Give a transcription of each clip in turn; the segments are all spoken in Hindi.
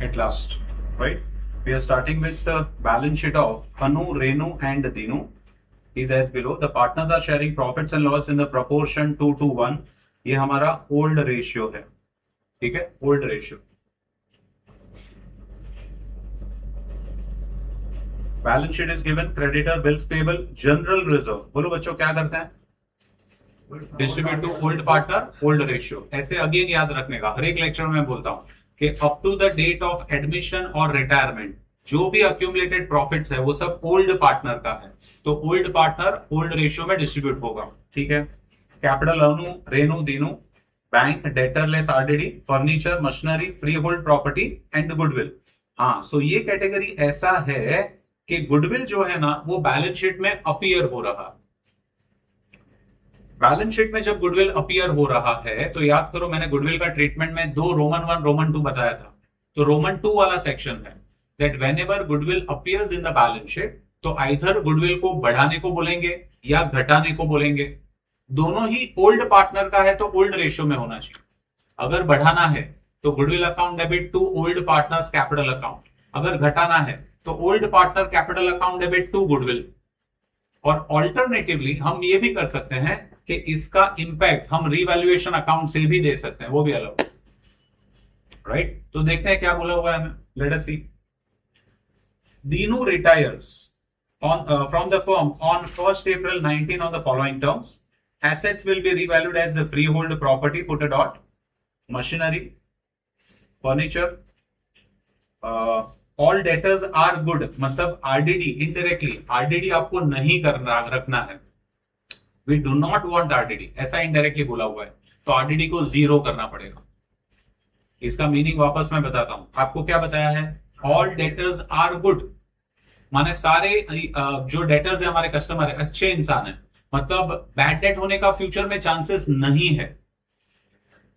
at last, right? We are starting with the balance sheet of Anu, Renu, and Dinu. Is as below. The partners are sharing profits and loss in the proportion 2:1. ये हमारा old ratio है, ठीक है, old ratio. Balance sheet is given. Creditor, bills payable, general reserve. बोलो बच्चों क्या करते हैं? Distribute to old partner old ratio. ऐसे अगेन याद रखने का, हर एक लेक्चर में बोलता हूं कि up to the date of admission और रिटायरमेंट जो भी अक्यूमुलेटेड प्रॉफिट्स है वो सब ओल्ड पार्टनर का है, तो ओल्ड पार्टनर ओल्ड रेशियो में डिस्ट्रीब्यूट होगा, ठीक है. Capital Anu, Renu, Dinu, bank, debtors less RDD, furniture, machinery, free hold property and goodwill. हाँ, सो ये कैटेगरी ऐसा है कि गुडविल जो है ना वो बैलेंस शीट में अपीयर हो रहा है. बैलेंस शीट में जब गुडविल अपीयर हो रहा है तो याद करो मैंने गुडविल का ट्रीटमेंट में दो रोमन 1 रोमन 2 बताया था. तो रोमन 2 वाला सेक्शन है that whenever goodwill appears in the balance sheet तो आइदर गुडविल को बढ़ाने को बोलेंगे या घटाने को बोलेंगे. दोनों ही ओल्ड पार्टनर का है तो ओल्ड रेशियो में होना चाहिए. अगर बढ़ाना है तो goodwill account debit to old partners capital account. अगर घटाना है तो old partner capital account debit to goodwill. और ऑल्टरनेटिवली हम ये भी कर सकते हैं कि इसका इंपैक्ट हम रिवैल्यूएशन अकाउंट से भी दे सकते हैं, वो भी अलग, राइट. तो देखते हैं क्या बोला हुआ है. Let us see. Dinu retires from the firm on 1st April 19 on the following terms. Assets will be revalued as the freehold property. Put a dot. Machinery, furniture. All debtors are good. मतलब RDD indirectly RDD आपको नहीं करना रखना है. We do not want RDD ऐसा indirectly बोला हुआ है तो RDD को 0 करना पड़ेगा. इसका मीनिंग वापस मैं बताता हूं. आपको क्या बताया है? All debtors are good माने सारे जो डेटर्स है हमारे कस्टमर है अच्छे इंसान है. मतलब बैड डेट होने का फ्यूचर में चांसेस नहीं है.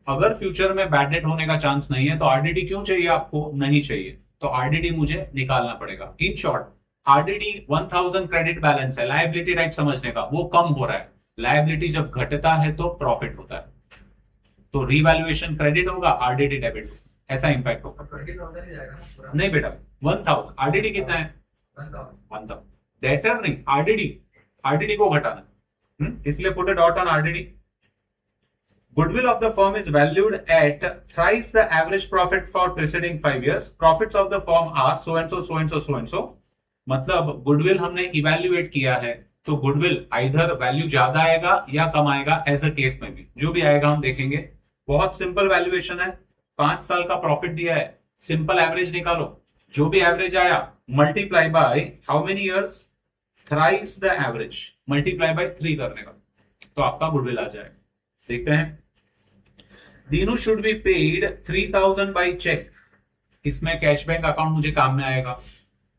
अगर फ्यूचर में बैड डेट होने का चांस नहीं है तो आरडीडी क्यों चाहिए आपको? नहीं चाहिए तो आरडीडी मुझे निकालना पड़ेगा. In short RDD 1000 credit balance है, लायबिलिटी टाइप समझने का, वो कम हो रहा है. लायबिलिटी जब घटता है तो प्रॉफिट होता है, तो रिवैल्यूएशन क्रेडिट होगा, आरडीडी डेबिट होगा. ऐसा इंपैक्ट होगा. नहीं बेटा 1000 आरडीडी कितना है? 1000. डेटर नहीं आरडीडी को घटाना, इसलिए put a dot on RDD. Goodwill of the firm is valued at thrice the average profit for preceding 5 years. Profits of the firm are so and so, so and so, so and so. मतलब गुडविल हमने इवेल्युएट किया है तो गुडविल आइधर वैल्यू ज्यादा आएगा या कम आएगा. एज अ केस में भी जो भी आएगा हम देखेंगे. बहुत सिंपल वैल्यूएशन है. 5 साल का प्रॉफिट दिया है, सिंपल एवरेज निकालो. जो भी एवरेज आया multiply by how many years? Thrice the average multiply by 3 करने का तो आपका गुडविल आ जाएगा. देखते हैं. Dinu should be paid 3000 by cheque. इसमें कैशबैक अकाउंट मुझे काम में आएगा.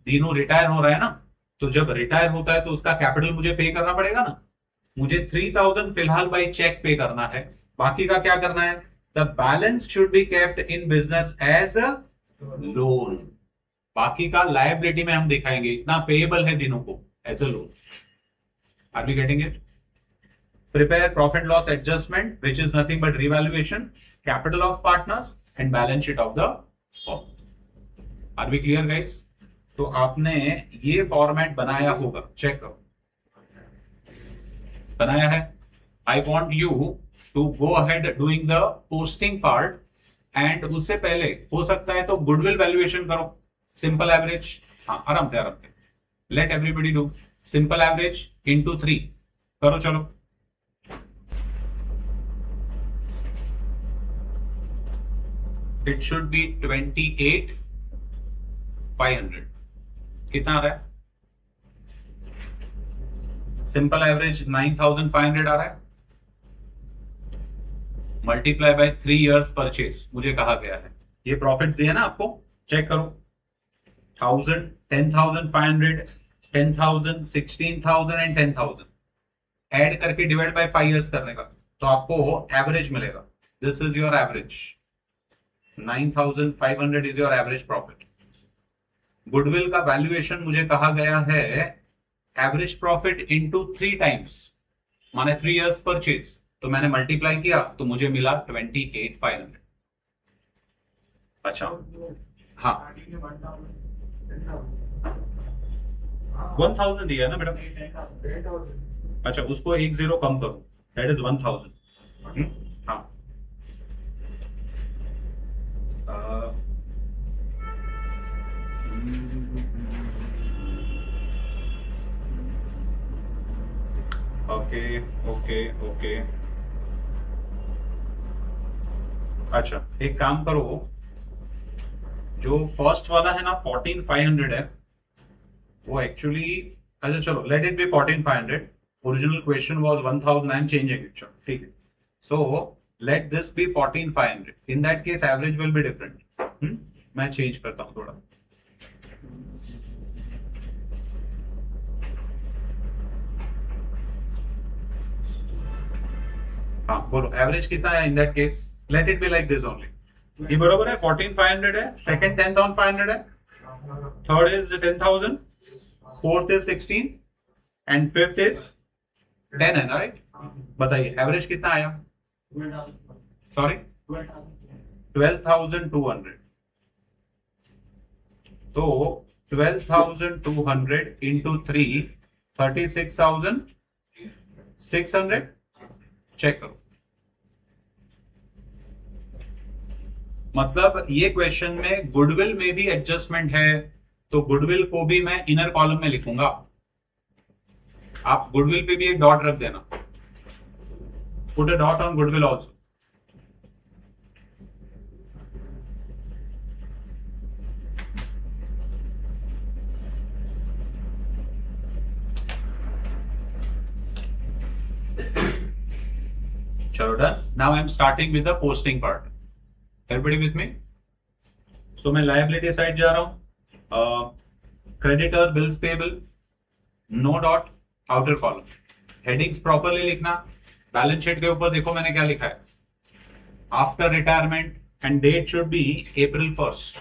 दीनू रिटायर हो रहा है ना, तो जब रिटायर होता है तो उसका कैपिटल मुझे पे करना पड़ेगा ना. मुझे 3000 फिलहाल बाय चेक पे करना है. बाकी का क्या करना है? The balance should be kept in business as a loan. बाकी का लायबिलिटी में हम दिखाएंगे. इतना पेएबल है दीनू को as a loan. Are we getting it? Prepare profit loss adjustment, which is nothing but revaluation, capital of partners and balance sheet of the firm. Are we clear guys? तो आपने ये फॉर्मेट बनाया होगा, चेक करो. बनाया है. I want you to go ahead doing the posting part and उससे पहले हो सकता है तो गुडविल वैल्यूएशन करो. सिंपल एवरेज, हाँ आराम से. Let everybody do simple average into 3 करो. चलो it should be 28,500. कितना आ रहा है? सिंपल एवरेज 9,500 आ रहा है. मल्टीप्लाई बाय 3 इयर्स परचेज मुझे कहा गया है. ये प्रॉफिट्स दिए ना आपको, चेक करो. 1000, 10,500, 10,000, 16,000 एंड 10,000 ऐड करके डिवाइड बाय 5 इयर्स करने का तो आपको एवरेज मिलेगा. This is your average. 9,500 is your average profit. Goodwill का वैल्यूएशन मुझे कहा गया है एवरेज प्रॉफिट इंटू 3 टाइम्स माने 3 इयर्स परचेज. तो मैंने मल्टीप्लाई किया तो मुझे मिला 28,500. अच्छा हाँ 1000 दिया है ना बेटा। अच्छा उसको एक जीरो कम करो, दैट इज 1000। हाँ ओके ओके ओके। अच्छा एक काम करो, जो फर्स्ट वाला है ना 14500 है वो एक्चुअली, अच्छा चलो let it be 14500। Original question was 1000 and changing it, चलो ठीक है। So let this be 14500, in that case average will be different. मैं चेंज करता हूँ थोड़ा। हाँ बोलो एवरेज कितना है in that case, let it be like this only. ये बरोबर है 14500 है, सेकंड 10500 है, third is 10000, fourth is 16 and fifth is 10 है ना, राइट? बताइए एवरेज कितना आया? सॉरी 12,200। तो 12,200 इंटू 3, 36,600। चेक करो, मतलब ये क्वेश्चन में गुडविल में भी एडजस्टमेंट है, तो गुडविल को भी मैं इनर कॉलम में लिखूंगा। आप गुडविल पे भी एक डॉट रख देना, put a dot on goodwill also. चलो done. Now I am starting with the posting part, everybody with me? So मैं लायबिलिटी साइड जा रहा हूं, creditor bills payable, no dot, outer column, headings properly लिखना। बैलेंस शीट के ऊपर देखो मैंने क्या लिखा है, after retirement and date should be April 1st।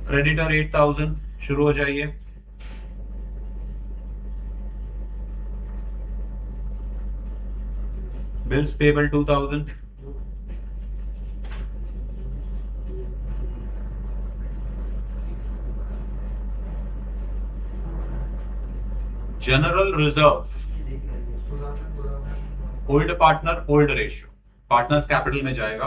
Creditor 8000 शुरू हो जाइए, bills payable 2000, general reserve, old partner old ratio, partners capital में जाएगा,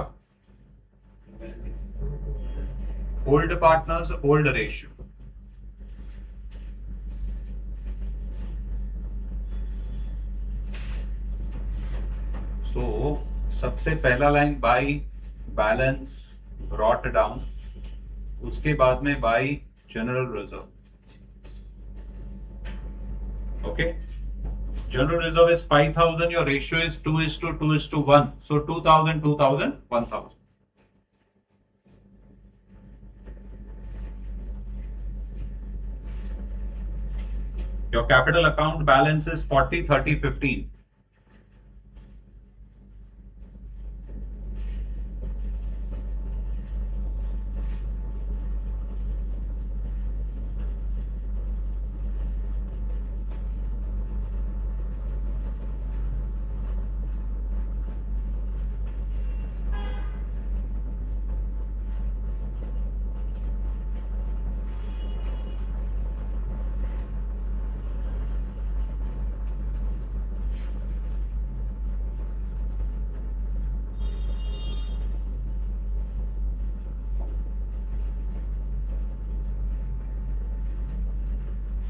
ओल्ड पार्टनर्स ओल्ड रेशियो। सो सबसे पहला line by balance brought down, उसके बाद में by general reserve. Okay, general reserve is 5,000, your ratio is 2:2:1, so 2,000 2,000 1,000। your capital account balance is 40 30 15।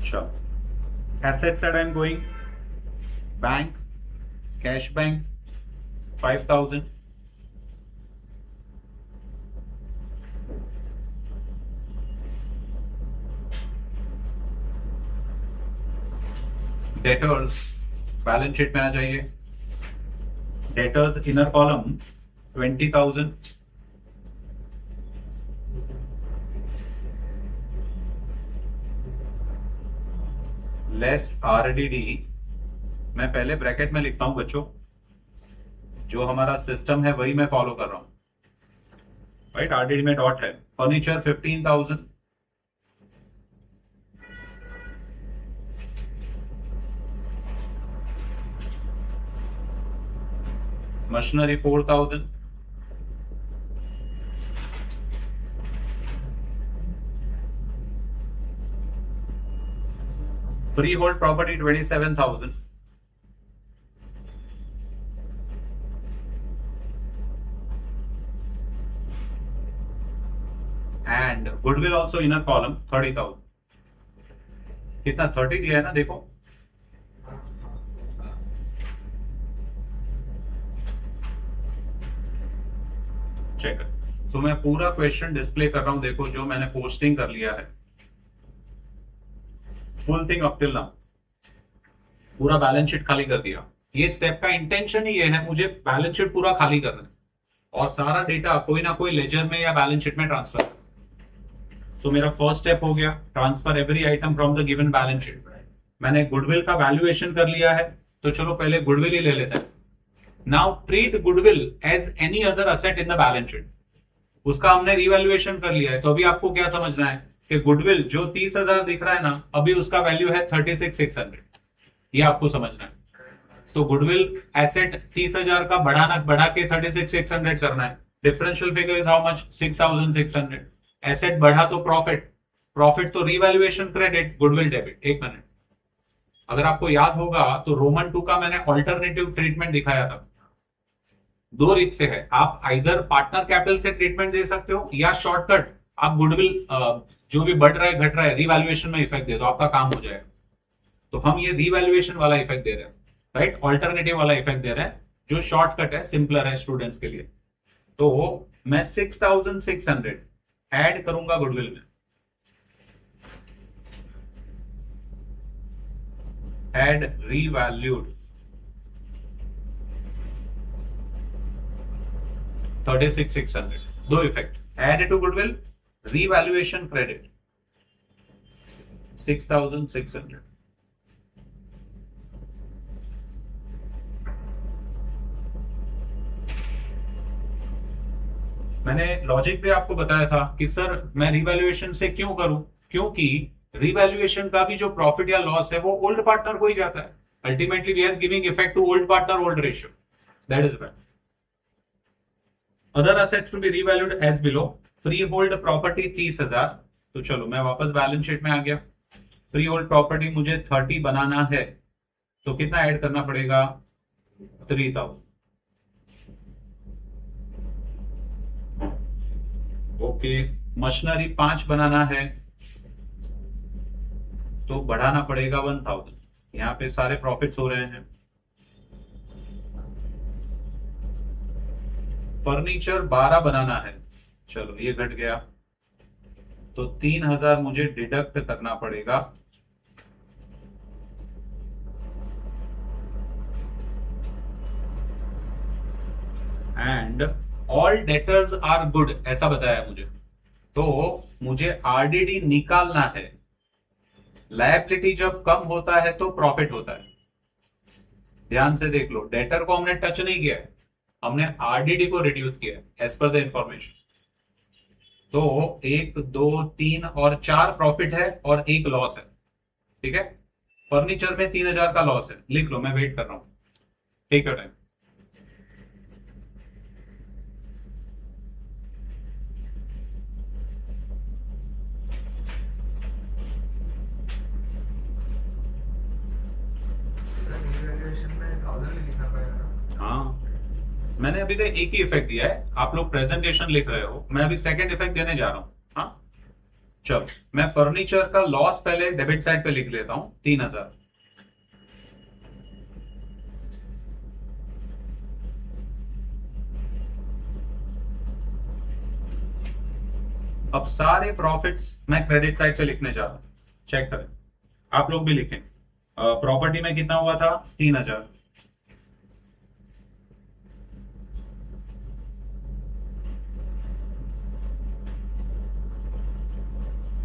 Sure. Asset side I'm going bank, cash bank 5,000, debtors balance sheet में आ जाइए, debtors inner column 20,000, less RDD। मैं पहले ब्रैकेट में लिखता हूं बच्चों, जो हमारा सिस्टम है वही मैं फॉलो कर रहा हूं, राइट? RDD में डॉट है। Furniture 15,000, machinery 4,000, free hold property 27,000, and goodwill also inner column 30,000। कितना 30 दिया है ना, देखो चेक कर। सो मैं पूरा क्वेश्चन डिस्प्ले कर रहा हूं, देखो जो मैंने पोस्टिंग कर लिया है, full thing up till now, पूरा बैलेंस शीट खाली कर दिया। ये स्टेप का इंटेंशन ही ये है, मुझे बैलेंस शीट पूरा खाली करना है और सारा डेटा कोई ना कोई लेजर में या बैलेंस शीट में ट्रांसफर। सो मेरा फर्स्ट स्टेप हो गया, transfer every item from the given balance sheet. मैंने गुडविल का वैल्यूएशन कर लिया है, तो चलो पहले गुडविल ही ले लेते हैं। Now treat goodwill as any other asset in the balance sheet. उसका हमने रिवैल्यूएशन कर लिया है, तो अभी आपको क्या समझना है कि गुडविल जो 30,000 दिख रहा है ना, अभी उसका वैल्यू है 36,600, ये आपको समझना है। तो गुडविल एसेट 30,000 का बढ़ा के 36,600 करना है। Differential figure is how much, 6,600। Asset बढ़ा तो प्रॉफिट तो रिवैल्यूएशन क्रेडिट, गुडविल डेबिट। एक मिनट, अगर आपको याद होगा तो रोमन 2 का मैंने ऑल्टरनेटिव ट्रीटमेंट दिखाया था। दो रीत से है, आप आइदर पार्टनर कैपिटल से ट्रीटमेंट दे सकते हो, या शॉर्टकट आप गुडविल जो भी बढ़ रहा है घट रहा है रिवैल्यूएशन में इफेक्ट दे दो, आपका काम हो जाएगा। तो हम ये रिवैल्यूएशन वाला इफेक्ट दे रहे हैं, राइट, ऑल्टरनेटिव वाला इफेक्ट दे रहे हैं, जो शॉर्टकट है, सिंपलर है स्टूडेंट्स के लिए। तो मैं 6,600 ऐड करूंगा गुडविल में, एड रीवैल्यूड 36,600। दो effect, add to goodwill, revaluation credit 6,600। मैंने लॉजिक भी आपको बताया था कि सर मैं रिवैल्यूएशन से क्यों करूं, क्योंकि रिवैल्यूएशन का भी जो प्रॉफिट या लॉस है वो ओल्ड पार्टनर को ही जाता है। Ultimately we are giving effect to old partner old ratio, that is why. Other assets to be revalued as below, free hold property 30,000। तो चलो मैं वापस बैलेंस शीट में आ गया। फ्री होल्ड प्रॉपर्टी मुझे 30 बनाना है, तो कितना ऐड करना पड़ेगा, 3,000। ओके, मशीनरी 5 बनाना है, तो बढ़ाना पड़ेगा 1,000। यहां पे सारे प्रॉफिट्स हो रहे हैं। फर्नीचर 12 बनाना है, चलो ये घट गया, तो 3,000 मुझे डिडक्ट करना पड़ेगा। And all debtors are good, ऐसा बताया मुझे, तो मुझे आरडीडी निकालना है। लायबिलिटी जब कम होता है तो प्रॉफिट होता है, ध्यान से देख लो। डेटर को हमने टच नहीं किया है, हमने आरडीडी को रिड्यूस किया है एज पर द इंफॉर्मेशन। तो 1 2 3 और 4 प्रॉफिट है और 1 लॉस है, ठीक है। फर्नीचर में 3,000 का लॉस है, लिख लो, मैं वेट कर रहा हूं, टेक योर टाइम। हाँ, मैंने अभी तक एक ही इफेक्ट दिया है, आप लोग प्रेजेंटेशन लिख रहे हो, मैं अभी सेकंड इफेक्ट देने जा रहा हूं। हाँ चलो, मैं फर्नीचर का लॉस पहले डेबिट साइड पे लिख लेता हूं, 3,000। अब सारे प्रॉफिट्स मैं क्रेडिट साइड पे लिखने जा रहा हूं, चेक करें, आप लोग भी लिखें। प्रॉपर्टी में कितना हुआ था, 3,000।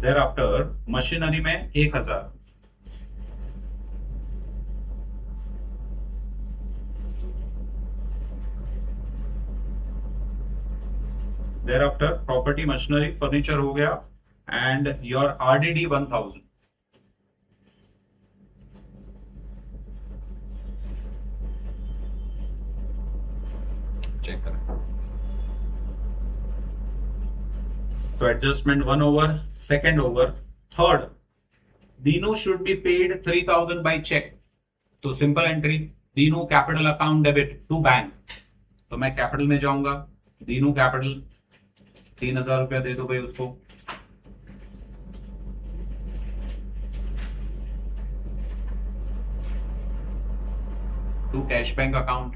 thereafter मशीनरी में 1,000। thereafter प्रॉपर्टी मशीनरी फर्नीचर हो गया, एंड योर आरडीडी 1,000। चेक करें। So adjustment 1 over, second over, third Dinu should be paid 3000 by cheque, तो simple entry, Dinu capital account debit to bank, तो मैं कैपिटल में जाऊंगा, दीनू कैपिटल 3000 रुपया दे दो भाई उसको, to cash bank account,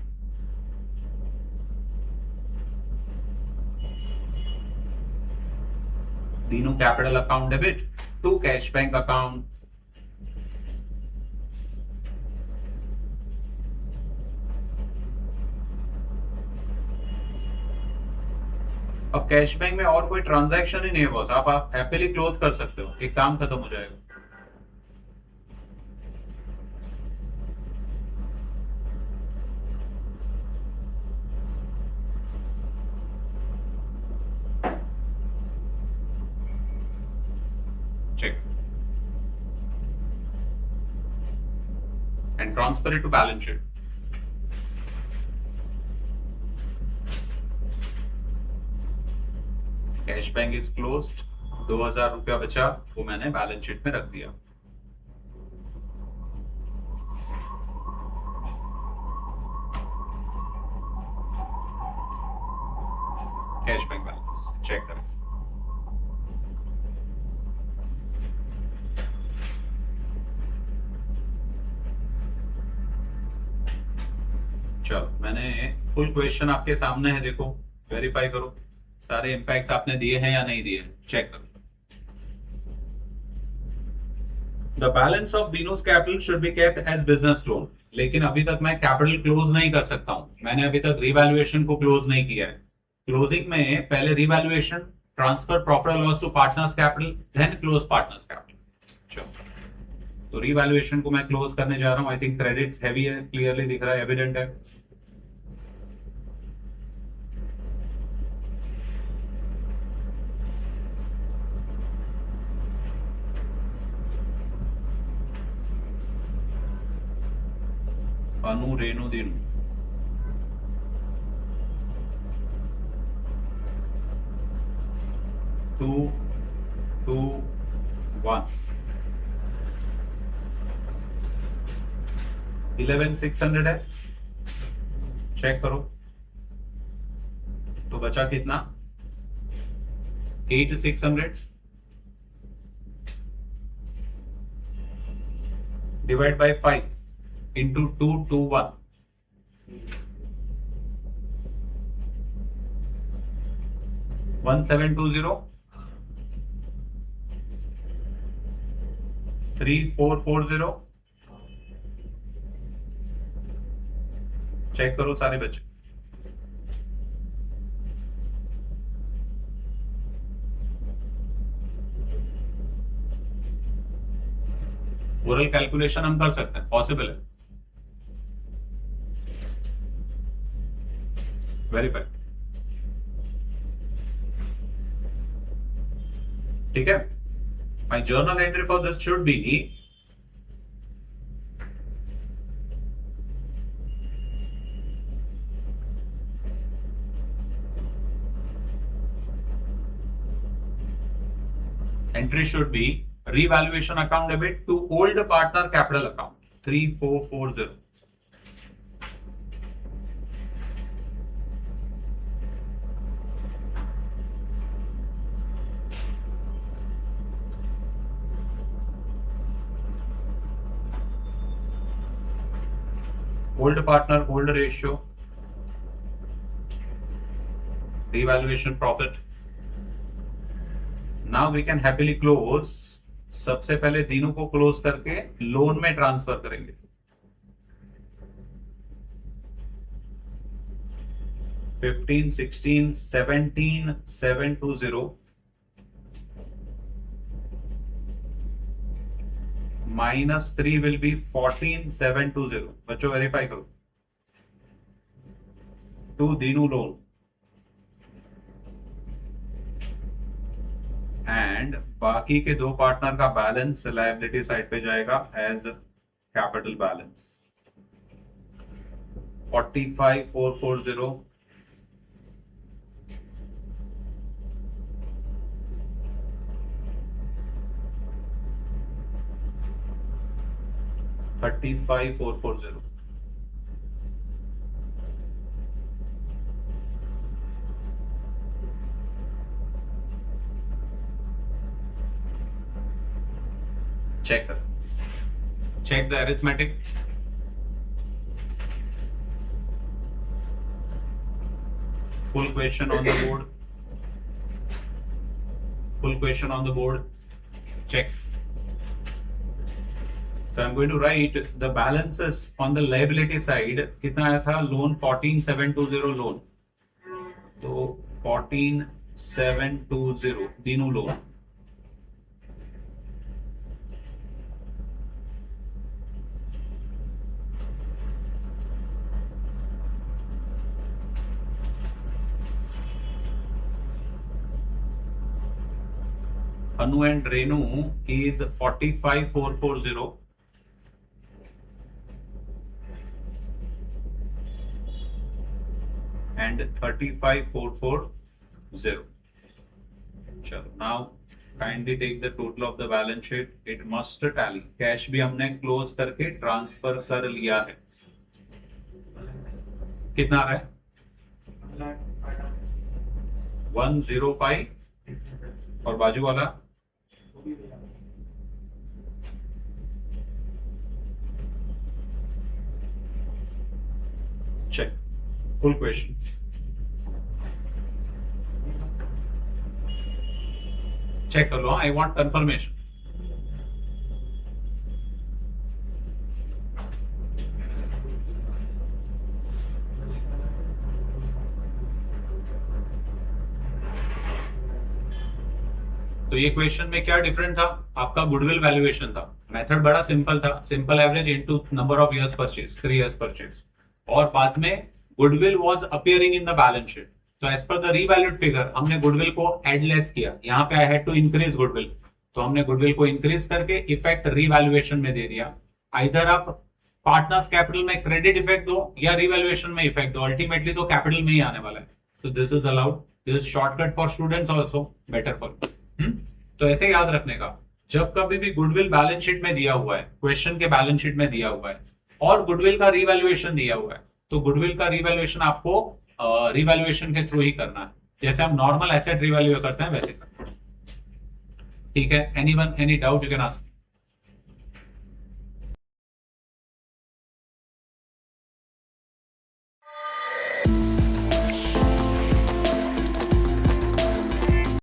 Dinu capital account debit to cash bank account. अब कैश बैंक में और कोई ट्रांजैक्शन ही नहीं है बॉस, आप हैप्पीली क्लोज कर सकते हो, एक काम खत्म हो जाएगा। Check and transfer it to balance sheet. Cash bank is closed, 2000 रुपया बचा, वो मैंने बैलेंस शीट में रख दिया। कैश बैंक बैलेंस चेक करें। चलो मैंने फुल क्वेश्चन आपके सामने है, देखो वेरीफाई करो सारे इंपैक्ट्स आपने दिए हैं या नहीं दिए, चेक करो। The balance of Dinu's capital should be kept as business loan, लेकिन अभी तक मैं कैपिटल क्लोज नहीं कर सकता हूं, मैंने अभी तक रिवैल्यूएशन को क्लोज नहीं किया है। क्लोजिंग में पहले रिवैल्यूएशन, ट्रांसफर प्रॉफिट और loss to partners capital, then close partners capital. चलो तो रिवैल्यूएशन को मैं क्लोज करने जा रहा हूं। आई थिंक क्रेडिट्स हैवी है, क्लियरली दिख रहा है, एविडेंट है। Anu Renu Dinu, two two one, 11600 है, चेक करो तो बचा कितना, 8600 डिवाइड बाय 5 into 221, 1720, 3440, चेक करो सारे बच्चे। ओरल कैलकुलेशन हम कर सकते हैं, पॉसिबल है, वेरीफाई, ठीक है। My journal entry for this should be entry should be revaluation account debit to old partner capital account 3440, old partner old ratio, revaluation profit. Now we can happily close। सबसे पहले तीनों को क्लोज करके लोन में ट्रांसफर करेंगे। $15, $16, $17, $720 -3 will be $14, $720। बच्चों वेरीफाई करो, टू दीनू लोन एंड बाकी के दो पार्टनर का बैलेंस लायबिलिटी साइड पे जाएगा as capital balance 45,440 $1,116 35,440. Check the arithmetic. Full question on the board. Full question on the board. Check. So I'm going to write the balances on the liability side. कितना आया था? Loan 14,720 loan. तो 14,720 तीनों loan. Anu and Renu is 45,440. And 35,440. Chalo, now kindly take the total of the balance sheet. It must tally. Cash भी हमने क्लोज करके ट्रांसफर कर लिया है. कितना आ रहा है? 105. और बाजू वाला check. Full question. Check कर लो. I want confirmation. तो ये क्वेश्चन में क्या डिफरेंट था? आपका गुडविल वैल्यूएशन था. मेथड बड़ा सिंपल था. Simple average into number of years purchase, 3 years purchase. और बाद में goodwill was appearing in the balance sheet. तो as per the revalued figure हमने गुडविल को एड लेस किया. यहाँ पे I had to increase goodwill. तो हमने गुडविल को इंक्रीज करके इफेक्ट रीवैल्यूएशन में दे दिया. आइदर आप पार्टनर्स कैपिटल में क्रेडिट इफेक्ट दो या रीवैल्यूएशन में इफेक्ट दो. अल्टीमेटली तो कैपिटल में ही आने वाला है. So this is allowed. This is shortcut for students also, better for. तो ऐसे याद रखने का, जब कभी भी गुडविल बैलेंस शीट में दिया हुआ है, क्वेश्चन के बैलेंस शीट में दिया हुआ है और गुडविल का रीवैल्यूएशन दिया हुआ है, तो गुडविल का रीवैल्यूएशन आपको रीवैल्यूएशन के थ्रू ही करना है. जैसे हम नॉर्मल एसेट रीवैल्यू करते हैं वैसे करना. ठीक है? Anyone any doubt you can ask.